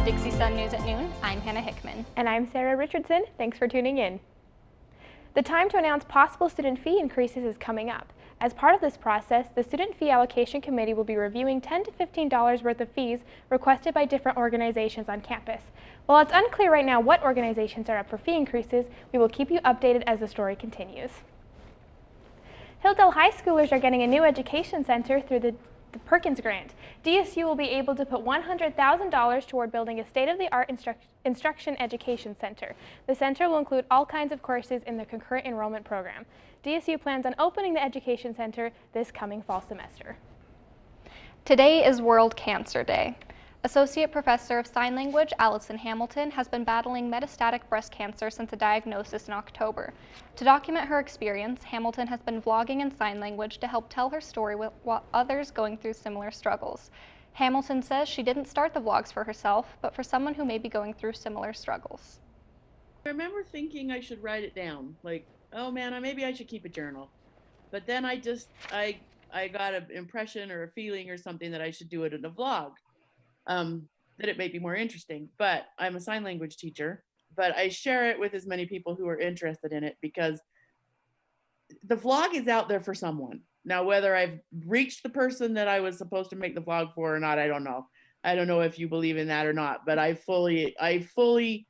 Dixie Sun News at noon. I'm Hannah Hickman. And I'm Sarah Richardson. Thanks for tuning in. The time to announce possible student fee increases is coming up. As part of this process, the Student Fee Allocation Committee will be reviewing $10 to $15 worth of fees requested by different organizations on campus. While it's unclear right now what organizations are up for fee increases, we will keep you updated as the story continues. Hilldale High Schoolers are getting a new education center through the Perkins Grant. DSU will be able to put $100,000 toward building a state-of-the-art instruction education center. The center will include all kinds of courses in the concurrent enrollment program. DSU plans on opening the education center this coming fall semester. Today is World Cancer Day. Associate Professor of Sign Language Allison Hamilton has been battling metastatic breast cancer since a diagnosis in October. To document her experience, Hamilton has been vlogging in sign language to help tell her story while others going through similar struggles. Hamilton says she didn't start the vlogs for herself, but for someone who may be going through similar struggles. I remember thinking I should write it down, like, oh man, maybe I should keep a journal. But then I got an impression or a feeling or something that I should do it in a vlog. That it may be more interesting, but I'm a sign language teacher, but I share it with as many people who are interested in it because the vlog is out there for someone. Now, whether I've reached the person that I was supposed to make the vlog for or not, I don't know. I don't know if you believe in that or not, but I fully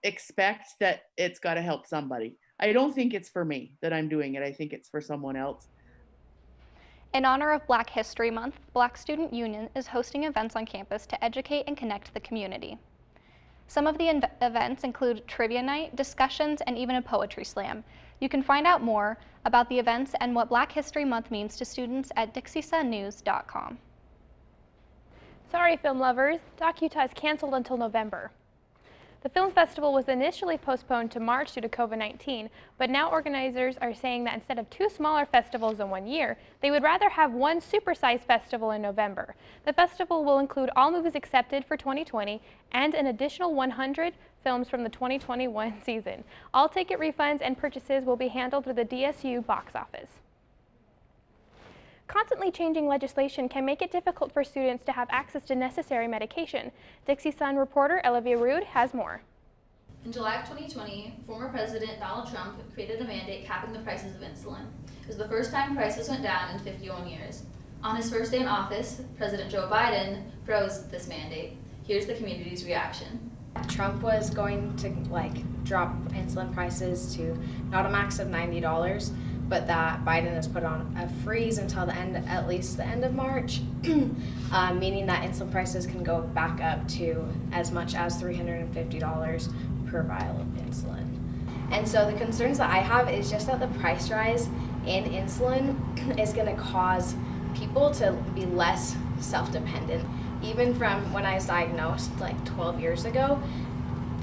expect that it's got to help somebody. I don't think it's for me that I'm doing it. I think it's for someone else. In honor of Black History Month, Black Student Union is hosting events on campus to educate and connect the community. Some of the events include trivia night, discussions, and even a poetry slam. You can find out more about the events and what Black History Month means to students at DixieSunNews.com. Sorry, film lovers, Doc Utah is canceled until November. The film festival was initially postponed to March due to COVID-19, but now organizers are saying that instead of 2 smaller festivals in 1 year, they would rather have 1 supersized festival in November. The festival will include all movies accepted for 2020 and an additional 100 films from the 2021 season. All ticket refunds and purchases will be handled through the DSU box office. Constantly changing legislation can make it difficult for students to have access to necessary medication. Dixie Sun reporter Olivia Rude has more. In July of 2020, former President Donald Trump created a mandate capping the prices of insulin. It was the first time prices went down in 51 years. On his first day in office, President Joe Biden froze this mandate. Here's the community's reaction. Trump was going to drop insulin prices to not a max of $90, but that Biden has put on a freeze until at least the end of March, meaning that insulin prices can go back up to as much as $350 per vial of insulin. And so the concerns that I have is just that the price rise in insulin is going to cause people to be less self-dependent. Even from when I was diagnosed 12 years ago,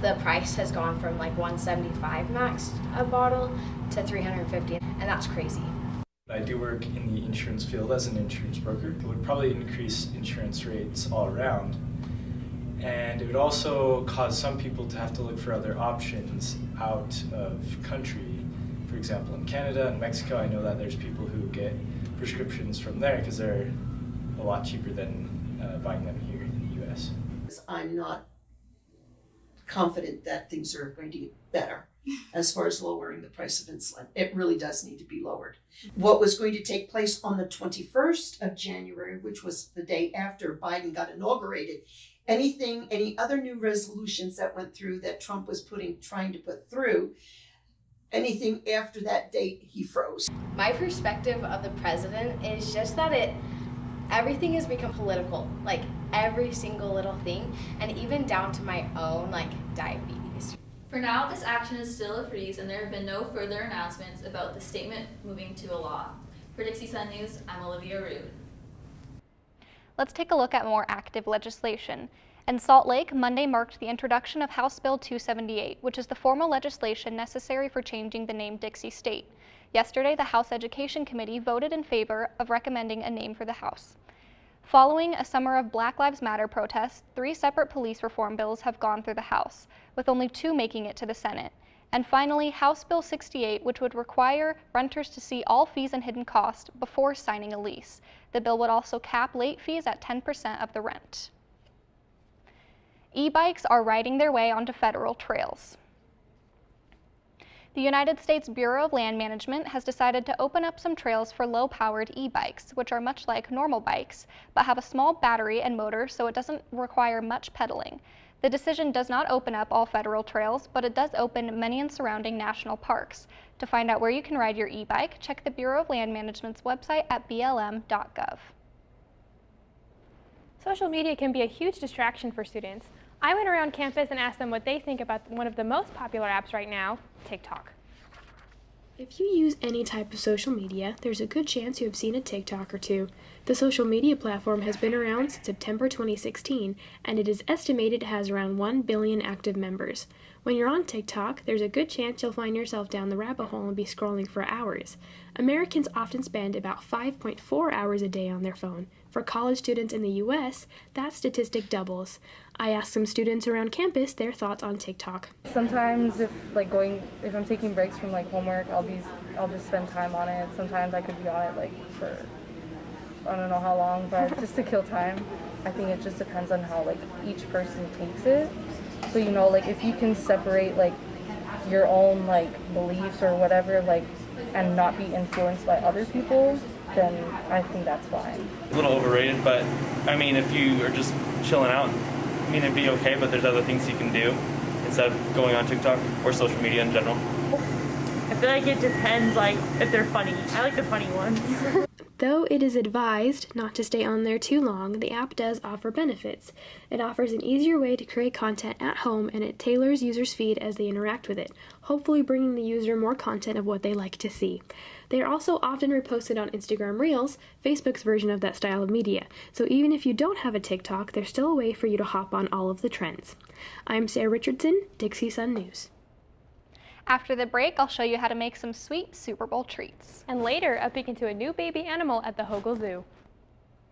the price has gone from $175 max a bottle to $350, and that's crazy. I do work in the insurance field as an insurance broker. It would probably increase insurance rates all around, and it would also cause some people to have to look for other options out of country. For example, in Canada and Mexico, I know that there's people who get prescriptions from there because they're a lot cheaper than buying them here in the U.S. I'm not confident that things are going to get better as far as lowering the price of insulin. It really does need to be lowered. What was going to take place on the 21st of January, which was the day after Biden got inaugurated, any other new resolutions that went through that Trump was trying to put through, anything after that date, he froze. My perspective of the president is just that everything has become political, every single little thing, and even down to my own diabetes. For now, this action is still a freeze, and there have been no further announcements about the statement moving to a law. For Dixie Sun News, I'm Olivia Rude. Let's take a look at more active legislation. In Salt Lake, Monday marked the introduction of House Bill 278, which is the formal legislation necessary for changing the name Dixie State. Yesterday, the House Education Committee voted in favor of recommending a name for the House. Following a summer of Black Lives Matter protests, 3 separate police reform bills have gone through the House, with only 2 making it to the Senate. And finally, House Bill 68, which would require renters to see all fees and hidden costs before signing a lease. The bill would also cap late fees at 10% of the rent. E-bikes are riding their way onto federal trails. The United States Bureau of Land Management has decided to open up some trails for low-powered e-bikes, which are much like normal bikes, but have a small battery and motor so it doesn't require much pedaling. The decision does not open up all federal trails, but it does open many in surrounding national parks. To find out where you can ride your e-bike, check the Bureau of Land Management's website at blm.gov. Social media can be a huge distraction for students. I went around campus and asked them what they think about one of the most popular apps right now, TikTok. If you use any type of social media, there's a good chance you have seen a TikTok or two. The social media platform has been around since September 2016, and it is estimated it has around 1 billion active members. When you're on TikTok, there's a good chance you'll find yourself down the rabbit hole and be scrolling for hours. Americans often spend about 5.4 hours a day on their phone. For college students in the US, that statistic doubles. I asked some students around campus their thoughts on TikTok. Sometimes if I'm taking breaks from homework, I'll just spend time on it. Sometimes I could be on it for I don't know how long, but just to kill time. I think it just depends on how each person takes it. So if you can separate your own beliefs or whatever and not be influenced by other people, then I think that's fine. A little overrated, but I mean, if you are just chilling out, I mean, it'd be okay, but there's other things you can do instead of going on TikTok or social media in general. I feel like it depends, if they're funny. I like the funny ones. Though it is advised not to stay on there too long, the app does offer benefits. It offers an easier way to create content at home, and it tailors users' feed as they interact with it, hopefully bringing the user more content of what they like to see. They are also often reposted on Instagram Reels, Facebook's version of that style of media. So even if you don't have a TikTok, there's still a way for you to hop on all of the trends. I'm Sarah Richardson, Dixie Sun News. After the break, I'll show you how to make some sweet Super Bowl treats. And later, a peek into a new baby animal at the Hogle Zoo.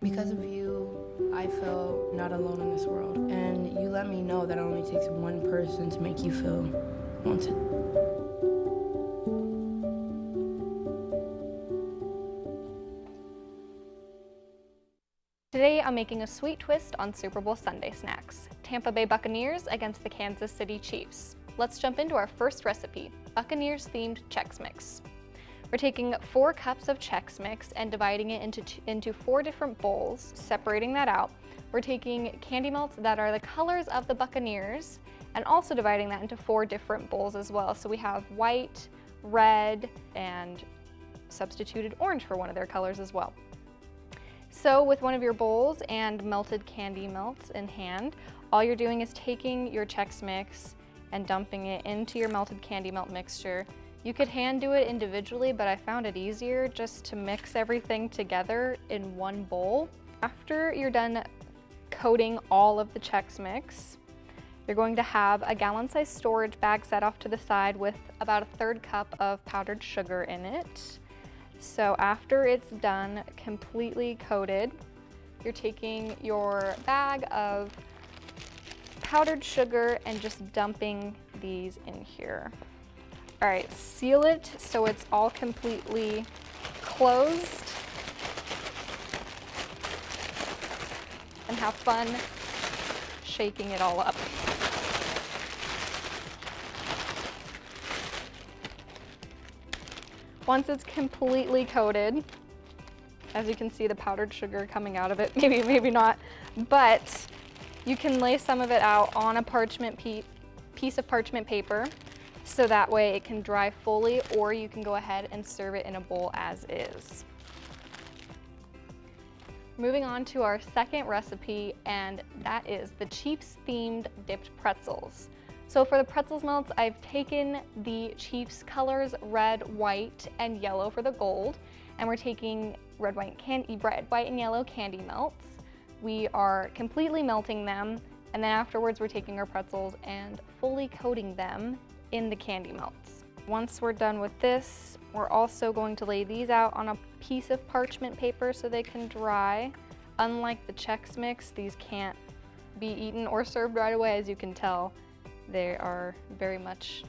Because of you, I feel not alone in this world. And you let me know that it only takes one person to make you feel wanted. Today, I'm making a sweet twist on Super Bowl Sunday snacks. Tampa Bay Buccaneers against the Kansas City Chiefs. Let's jump into our first recipe, Buccaneers-themed Chex Mix. We're taking 4 cups of Chex Mix and dividing it into 4 different bowls, separating that out. We're taking candy melts that are the colors of the Buccaneers and also dividing that into 4 different bowls as well. So we have white, red, and substituted orange for one of their colors as well. So with one of your bowls and melted candy melts in hand, all you're doing is taking your Chex Mix and dumping it into your melted candy melt mixture. You could hand do it individually, but I found it easier just to mix everything together in one bowl. After you're done coating all of the Chex Mix, you're going to have a gallon-sized storage bag set off to the side with about a 1/3 cup of powdered sugar in it. So after it's done, completely coated, you're taking your bag of powdered sugar and just dumping these in here. All right, seal it so it's all completely closed and have fun shaking it all up. Once it's completely coated, as you can see the powdered sugar coming out of it, maybe not, but you can lay some of it out on a piece of parchment paper so that way it can dry fully, or you can go ahead and serve it in a bowl as is. Moving on to our second recipe, and that is the Chiefs-themed dipped pretzels. So for the pretzels melts, I've taken the Chiefs colors, red, white, and yellow for the gold, and we're taking red, white, and yellow candy melts. We are completely melting them, and then afterwards we're taking our pretzels and fully coating them in the candy melts. Once we're done with this, we're also going to lay these out on a piece of parchment paper so they can dry. Unlike the Chex Mix, these can't be eaten or served right away, as you can tell. They are very much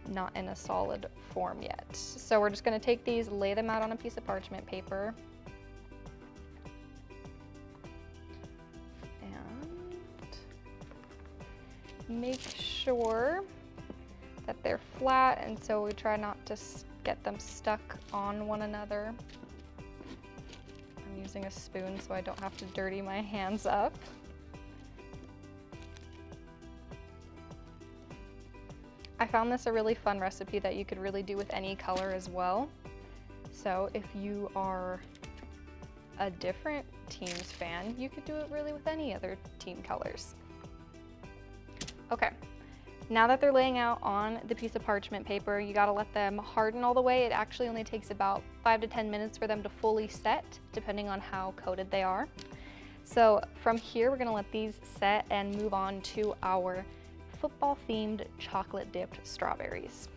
not in a solid form yet. So we're just going to take these, lay them out on a piece of parchment paper. And make sure that they're flat, and so we try not to get them stuck on one another. I'm using a spoon so I don't have to dirty my hands up. I found this a really fun recipe that you could really do with any color as well. So if you are a different team's fan, you could do it really with any other team colors. Okay, now that they're laying out on the piece of parchment paper, you gotta let them harden all the way. It actually only takes about 5 to 10 minutes for them to fully set, depending on how coated they are. So from here, we're gonna let these set and move on to our football-themed chocolate-dipped strawberries.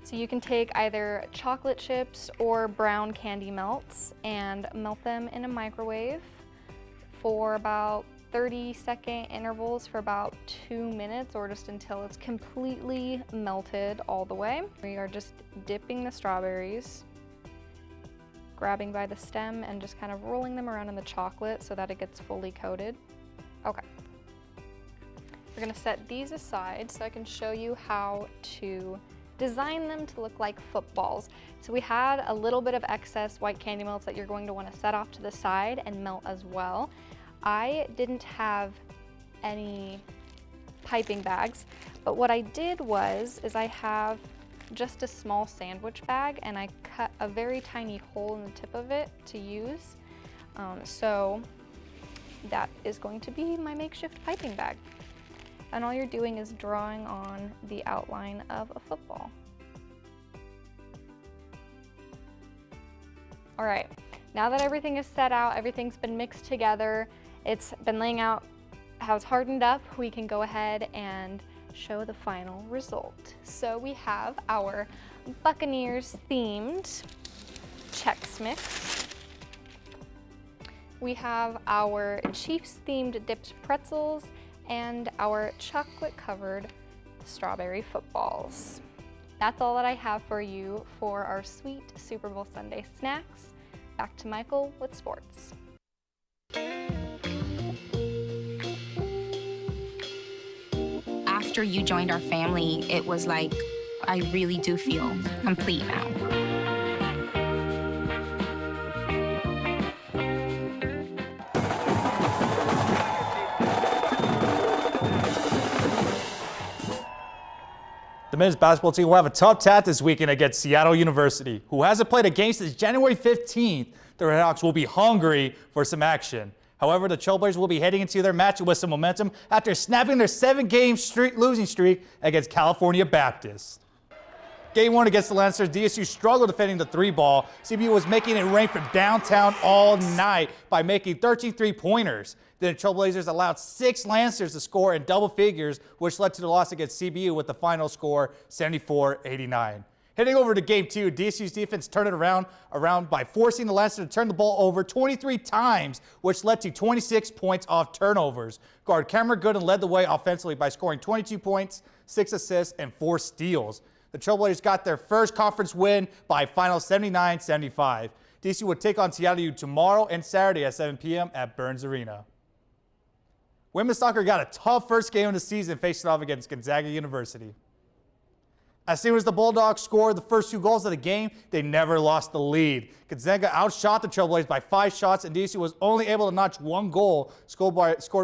So you can take either chocolate chips or brown candy melts and melt them in a microwave for about 30-second intervals for about 2 minutes, or just until it's completely melted all the way. We are just dipping the strawberries, grabbing by the stem and just kind of rolling them around in the chocolate so that it gets fully coated. Okay. We're gonna set these aside so I can show you how to design them to look like footballs. So we had a little bit of excess white candy melts that you're going to want to set off to the side and melt as well. I didn't have any piping bags, but what I did is I have just a small sandwich bag, and I cut a very tiny hole in the tip of it to use. So that is going to be my makeshift piping bag. And all you're doing is drawing on the outline of a football. All right, now that everything is set out, everything's been mixed together, it's been laying out how it's hardened up, we can go ahead and show the final result. So we have our Buccaneers themed Chex Mix. We have our Chiefs themed dipped pretzels and our chocolate covered strawberry footballs. That's all that I have for you for our sweet Super Bowl Sunday snacks. Back to Michael with sports. After you joined our family, it was like, I really do feel complete now. The men's basketball team will have a tough task this weekend against Seattle University, who hasn't played a game since January 15th. The Redhawks will be hungry for some action. However, the Trailblazers will be heading into their match with some momentum after snapping their 7-game losing streak against California Baptist. Game 1 against the Lancers, DSU struggled defending the 3-ball. CBU was making it rain from downtown all night by making 13 3-pointers. Then the Trailblazers allowed 6 Lancers to score in double figures, which led to the loss against CBU with the final score 74-89. Heading over to Game 2, DSU's defense turned it around by forcing the Lancers to turn the ball over 23 times, which led to 26 points off turnovers. Guard Cameron Gooden led the way offensively by scoring 22 points, 6 assists, and 4 steals. The Trailblazers got their first conference win by final 79-75. DSU will take on Seattle U tomorrow and Saturday at 7 p.m. at Burns Arena. Women's soccer got a tough first game of the season facing off against Gonzaga University. As soon as the Bulldogs scored the first 2 goals of the game, they never lost the lead. Gonzaga outshot the Trailblazers by 5 shots, and DSU was only able to notch 1 goal scored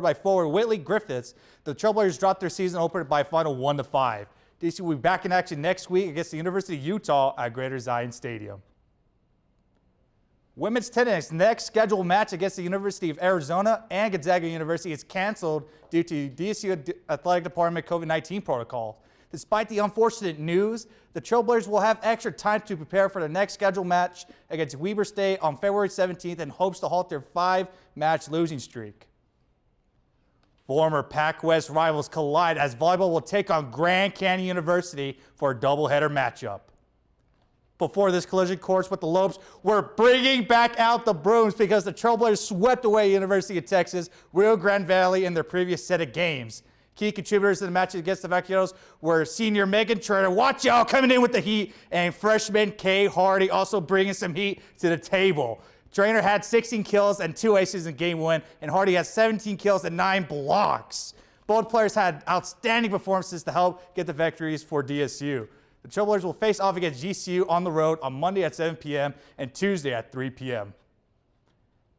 by forward Whitley Griffiths. The Trailblazers dropped their season opener by a final 1-5. DSU will be back in action next week against the University of Utah at Greater Zion Stadium. Women's tennis next scheduled match against the University of Arizona and Gonzaga University is canceled due to DSU Athletic Department COVID-19 protocol. Despite the unfortunate news, the Trailblazers will have extra time to prepare for the next scheduled match against Weber State on February 17th and hopes to halt their 5-match losing streak. Former Pac-West rivals collide as volleyball will take on Grand Canyon University for a doubleheader matchup. Before this collision course with the Lopes, we're bringing back out the brooms because the Trailblazers swept away University of Texas, Rio Grande Valley in their previous set of games. Key contributors to the match against the Vaqueros were senior Megan Trainer, watch out, coming in with the heat, and freshman Kay Hardy also bringing some heat to the table. Trainer had 16 kills and 2 aces in game 1, and Hardy had 17 kills and 9 blocks. Both players had outstanding performances to help get the victories for DSU. The Trailblazers will face off against GCU on the road on Monday at 7 p.m. and Tuesday at 3 p.m.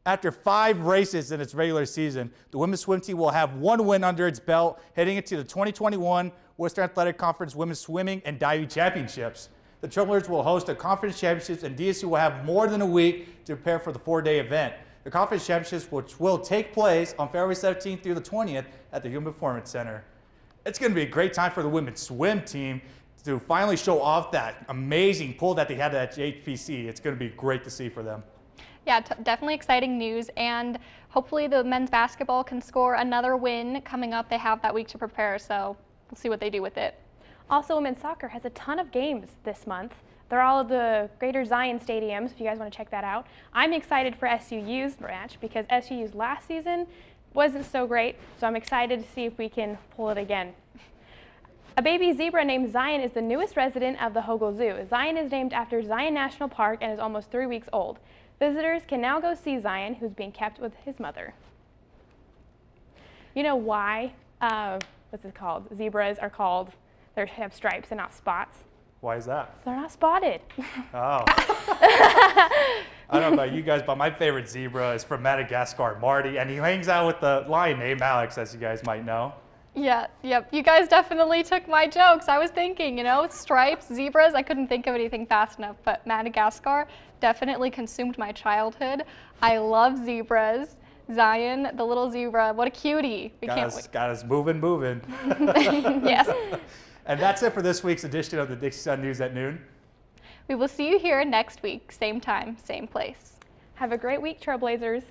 After 5 races in its regular season, the women's swim team will have 1 win under its belt heading into the 2021 Western Athletic Conference Women's Swimming and Diving Championships. The Trailblazers will host the conference championships, and DSU will have more than a week to prepare for the 4-day event. The conference championships, which will take place on February 17th through the 20th at the Human Performance Center. It's going to be a great time for the women's swim team to finally show off that amazing pull that they had at HPC. It's going to be great to see for them. Yeah, definitely exciting news, and hopefully the men's basketball can score another win coming up. They have that week to prepare, so we'll see what they do with it. Also, women's soccer has a ton of games this month. They're all at the Greater Zion stadiums, if you guys want to check that out. I'm excited for SUU's match because SUU's last season wasn't so great, so I'm excited to see if we can pull it again. A baby zebra named Zion is the newest resident of the Hogle Zoo. Zion is named after Zion National Park and is almost 3 weeks old. Visitors can now go see Zion, who's being kept with his mother. You know why, what's it called? Zebras are called, they have stripes and not spots. Why is that? They're not spotted. Oh. I don't know about you guys, but my favorite zebra is from Madagascar, Marty, and he hangs out with the lion named Alex, as you guys might know. Yeah, yep. You guys definitely took my jokes. I was thinking, you know, stripes, zebras. I couldn't think of anything fast enough, but Madagascar definitely consumed my childhood. I love zebras. Zion, the little zebra, what a cutie. We can't wait. Got us moving. Yes. And that's it for this week's edition of the Dixie Sun News at Noon. We will see you here next week, same time, same place. Have a great week, Trailblazers.